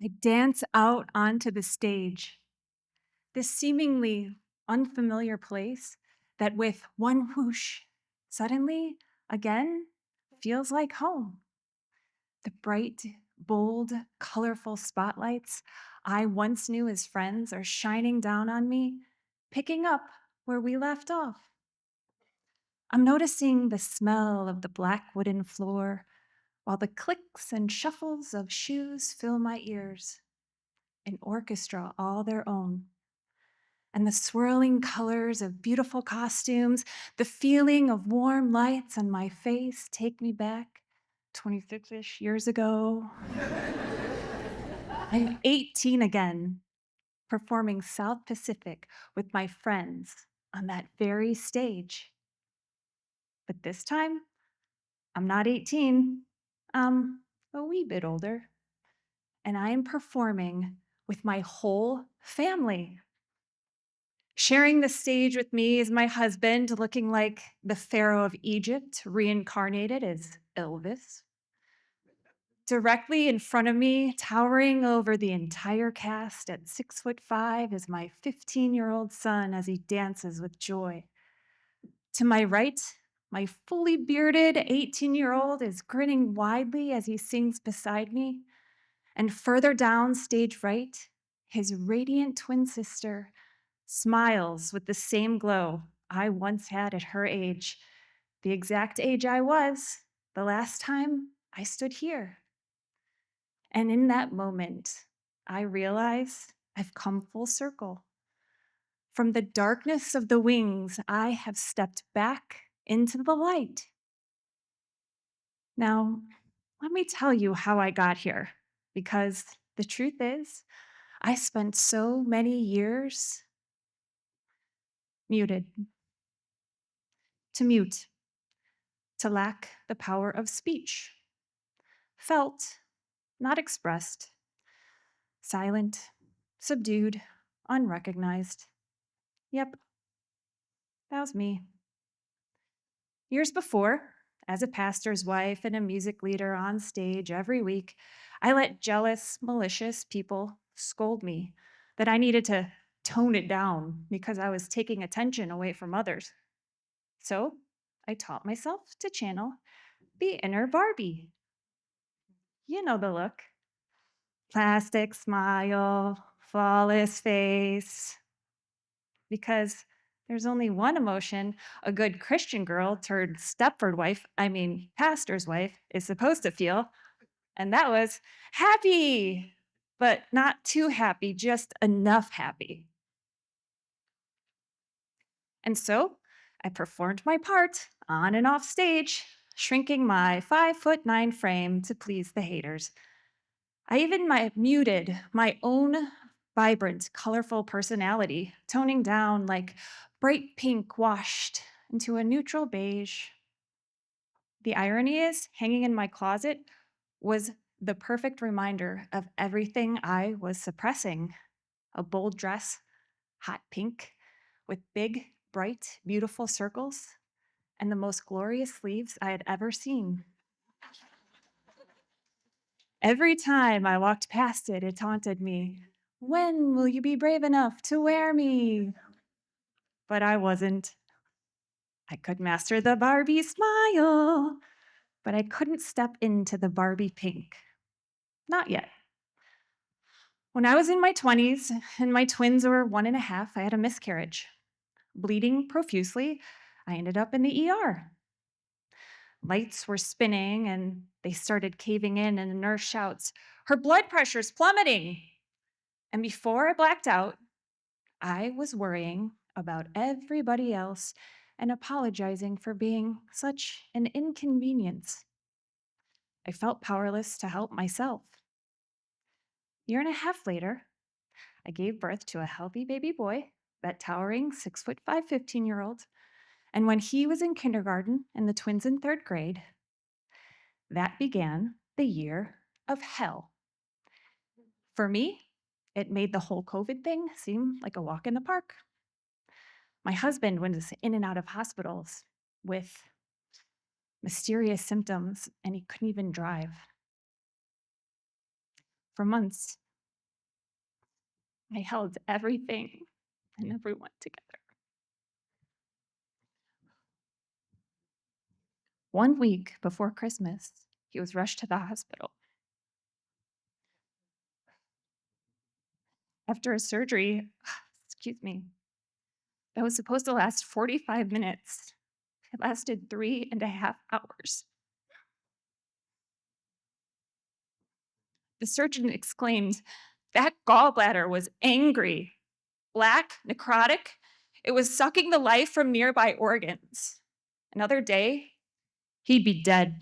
I dance out onto the stage, this seemingly unfamiliar place that with one whoosh, suddenly, again, feels like home. The bright, bold, colorful spotlights I once knew as friends are shining down on me, picking up where we left off. I'm noticing the smell of the black wooden floor while the clicks and shuffles of shoes fill my ears, an orchestra all their own. And the swirling colors of beautiful costumes, the feeling of warm lights on my face take me back 26-ish years ago. I'm 18 again, performing South Pacific with my friends on that very stage. But this time, I'm not 18, I'm a wee bit older, and I am performing with my whole family. Sharing the stage with me is my husband, looking like the Pharaoh of Egypt, reincarnated as Elvis. Directly in front of me, towering over the entire cast at 6'5", is my 15-year-old son as he dances with joy. To my right, my fully bearded 18-year-old is grinning widely as he sings beside me. And further down stage right, his radiant twin sister smiles with the same glow I once had at her age, the exact age I was the last time I stood here. And in that moment, I realize I've come full circle. From the darkness of the wings, I have stepped back into the light. Now, let me tell you how I got here, because the truth is, I spent so many years muted, to mute, to lack the power of speech, felt, not expressed, silent, subdued, unrecognized. Yep, that was me. Years before, as a pastor's wife and a music leader on stage every week, I let jealous, malicious people scold me that I needed to tone it down because I was taking attention away from others. So I taught myself to channel the inner Barbie. You know the look: plastic smile, flawless face. Because there's only one emotion a good Christian girl turned Stepford wife, pastor's wife, is supposed to feel, and that was happy, but not too happy, just enough happy. And so I performed my part on and off stage, shrinking my 5'9" frame to please the haters. I even muted my own vibrant, colorful personality, toning down like bright pink washed into a neutral beige. The irony is, hanging in my closet was the perfect reminder of everything I was suppressing: a bold dress, hot pink, with big, bright, beautiful circles, and the most glorious sleeves I had ever seen. Every time I walked past it, it taunted me. When will you be brave enough to wear me? But I wasn't. I could master the Barbie smile, but I couldn't step into the Barbie pink. Not yet. When I was in my 20s and my twins were 1.5, I had a miscarriage. Bleeding profusely, I ended up in the ER. Lights were spinning and they started caving in, and the nurse shouts, "Her blood pressure's plummeting." And before I blacked out, I was worrying about everybody else and apologizing for being such an inconvenience. I felt powerless to help myself. 1.5 years later, I gave birth to a healthy baby boy, that towering 6'5" 15-year-old. And when he was in kindergarten and the twins in 3rd grade, that began the year of hell. For me, it made the whole COVID thing seem like a walk in the park. My husband was in and out of hospitals with mysterious symptoms, and he couldn't even drive. For months, I held everything and everyone together. 1 week before Christmas, he was rushed to the hospital. After a surgery, excuse me, that was supposed to last 45 minutes. It lasted 3.5 hours. The surgeon exclaimed, "That gallbladder was angry, black, necrotic. It was sucking the life from nearby organs. Another day, he'd be dead."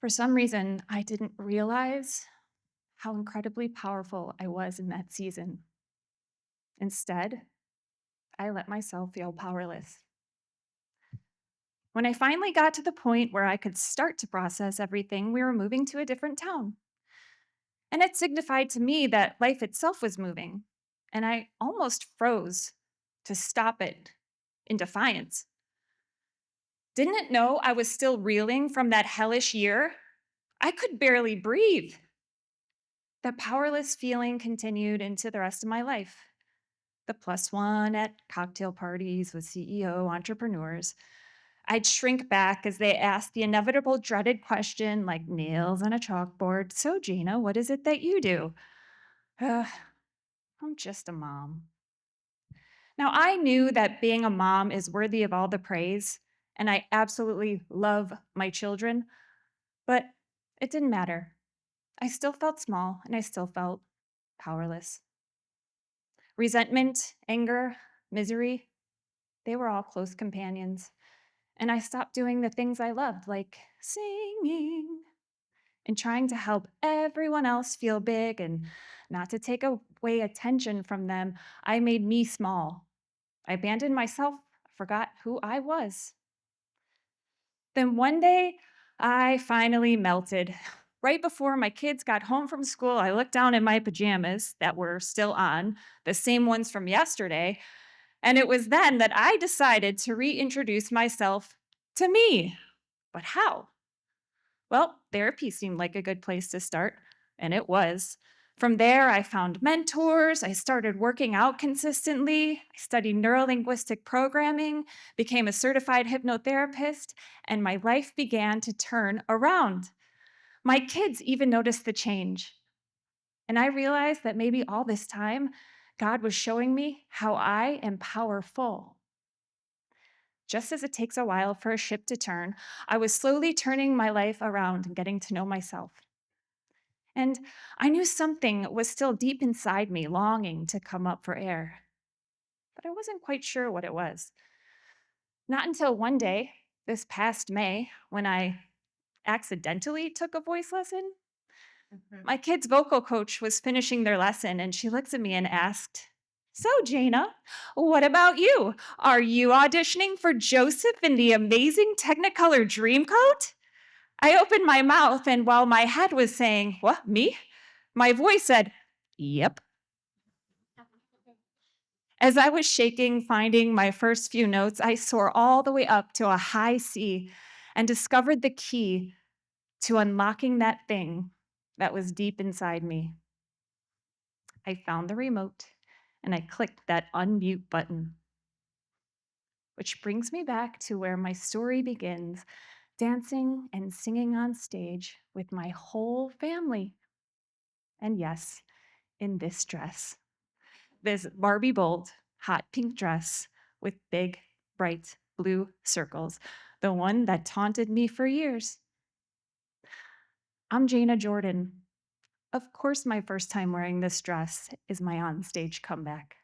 For some reason, I didn't realize how incredibly powerful I was in that season. Instead, I let myself feel powerless. When I finally got to the point where I could start to process everything, we were moving to a different town. And it signified to me that life itself was moving. And I almost froze to stop it in defiance. Didn't it know I was still reeling from that hellish year? I could barely breathe. That powerless feeling continued into the rest of my life. The plus one at cocktail parties with CEO entrepreneurs. I'd shrink back as they asked the inevitable dreaded question, like nails on a chalkboard. "So, Jaina, what is it that you do?" "Uh, I'm just a mom." Now, I knew that being a mom is worthy of all the praise, and I absolutely love my children, but it didn't matter. I still felt small, and I still felt powerless. Resentment, anger, misery, they were all close companions. And I stopped doing the things I loved, like singing and trying to help everyone else feel big and not to take away attention from them. I made me small. I abandoned myself, forgot who I was. Then one day, I finally melted. Right before my kids got home from school, I looked down at my pajamas that were still on, the same ones from yesterday, and it was then that I decided to reintroduce myself to me. But how? Well, therapy seemed like a good place to start, and it was. From there, I found mentors. I started working out consistently. I studied neurolinguistic programming, became a certified hypnotherapist, and my life began to turn around. My kids even noticed the change. And I realized that maybe all this time, God was showing me how I am powerful. Just as it takes a while for a ship to turn, I was slowly turning my life around and getting to know myself. And I knew something was still deep inside me, longing to come up for air, but I wasn't quite sure what it was. Not until one day, this past May, when I accidentally took a voice lesson. My kid's vocal coach was finishing their lesson, and she looked at me and asked, "So, Jaina, what about you? Are you auditioning for Joseph in the amazing Technicolor Dreamcoat?" I opened my mouth, and while my head was saying, "What, me?" my voice said, "Yep." As I was shaking, finding my first few notes, I soared all the way up to a high C and discovered the key to unlocking that thing that was deep inside me. I found the remote and I clicked that unmute button, which brings me back to where my story begins, dancing and singing on stage with my whole family. And yes, in this dress, this Barbie bold, hot pink dress with big, bright blue circles, the one that taunted me for years. I'm Jaina Jordan. Of course, my first time wearing this dress is my onstage comeback.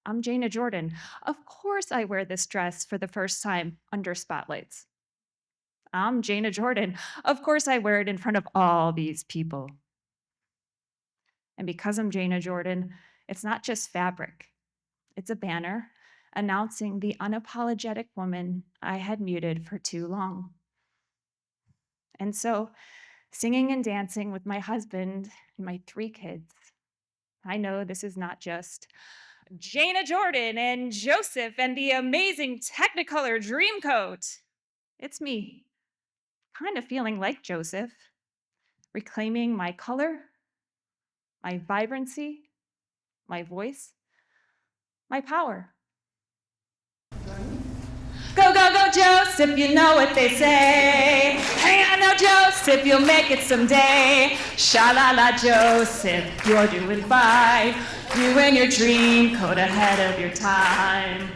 I'm Jaina Jordan. Of course, I wear this dress for the first time under spotlights. I'm Jaina Jordan. Of course, I wear it in front of all these people. And because I'm Jaina Jordan, it's not just fabric, it's a banner announcing the unapologetic woman I had muted for too long. And so, singing and dancing with my husband and my 3 kids, I know this is not just Jaina Jordan and Joseph and the amazing Technicolor Dreamcoat. It's me, kind of feeling like Joseph, reclaiming my color, my vibrancy, my voice, my power. Go, go, go, Joseph, you know what they say. Hang on now, Joseph, you'll make it someday. Sha-la-la, Joseph, you're doing fine. You and your dream code ahead of your time.